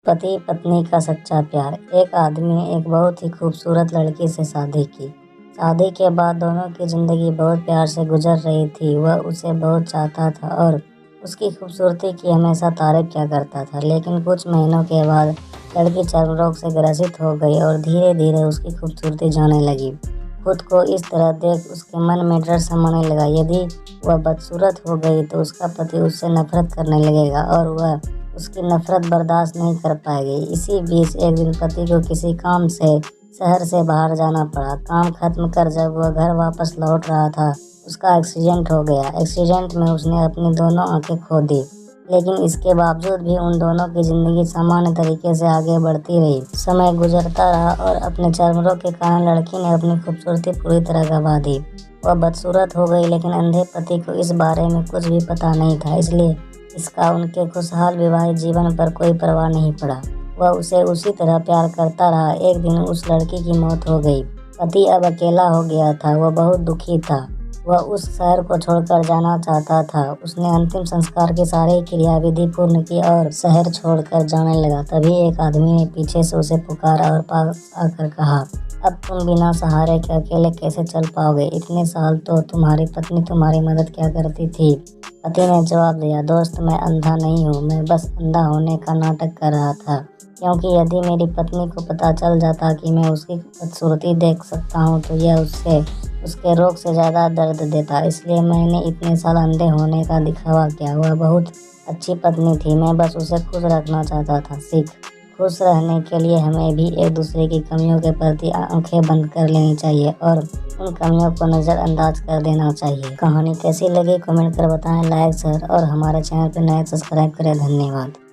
पति पत्नी का सच्चा प्यार। एक आदमी ने एक बहुत ही खूबसूरत लड़की से शादी की। शादी के बाद दोनों की जिंदगी बहुत प्यार से गुजर रही थी। वह उसे बहुत चाहता था और उसकी खूबसूरती की हमेशा तारीफ किया करता था। लेकिन कुछ महीनों के बाद लड़की चर्म रोग से ग्रसित हो गई और धीरे धीरे उसकी खूबसूरती जाने लगी। खुद को इस तरह देख उसके मन में डर समाने लगा। यदि वह बदसूरत हो गई तो उसका पति उससे नफरत करने लगेगा और वह उसकी नफरत बर्दाश्त नहीं कर पाएगी। इसी बीच एक दिन पति को किसी काम से शहर से बाहर जाना पड़ा। काम खत्म कर जब वह घर वापस लौट रहा था, उसका एक्सीडेंट हो गया। एक्सीडेंट में उसने अपनी दोनों आंखें खो दी, लेकिन इसके बावजूद भी उन दोनों की जिंदगी सामान्य तरीके से आगे बढ़ती रही। समय गुजरता रहा और अपने चर्म रोग के कारण लड़की ने अपनी खूबसूरती पूरी तरह गंवा दी। वह बदसूरत हो गई, लेकिन अंधे पति को इस बारे में कुछ भी पता नहीं था, इसलिए इसका उनके खुशहाल विवाहित जीवन पर कोई परवाह नहीं पड़ा। वह उसे उसी तरह प्यार करता रहा। एक दिन उस लड़की की मौत हो गई। पति अब अकेला हो गया था। वह बहुत दुखी था। वह उस शहर को छोड़कर जाना चाहता था। उसने अंतिम संस्कार की सारी क्रियाविधि पूर्ण की और शहर छोड़कर जाने लगा। तभी एक आदमी ने पीछे से उसे पुकारा और पास आकर कहा, अब तुम बिना सहारे के अकेले कैसे चल पाओगे? इतने साल तो तुम्हारी पत्नी तुम्हारी मदद क्या करती थी। पति ने जवाब दिया, दोस्त, मैं अंधा नहीं हूँ, मैं बस अंधा होने का नाटक कर रहा था, क्योंकि यदि मेरी पत्नी को पता चल जाता कि मैं उसकी खूबसूरती देख सकता हूँ तो यह उसके रोग से ज़्यादा दर्द देता। इसलिए मैंने इतने साल अंधे होने का दिखावा किया। वह बहुत अच्छी पत्नी थी, मैं बस उसे खुश रखना चाहता था। सीख, खुश रहने के लिए हमें भी एक दूसरे की कमियों के प्रति आंखें बंद कर लेनी चाहिए और उन कमियों को नज़रअंदाज कर देना चाहिए। कहानी कैसी लगी कमेंट कर बताएं, लाइक शेयर और हमारे चैनल पर नए सब्सक्राइब करें। धन्यवाद।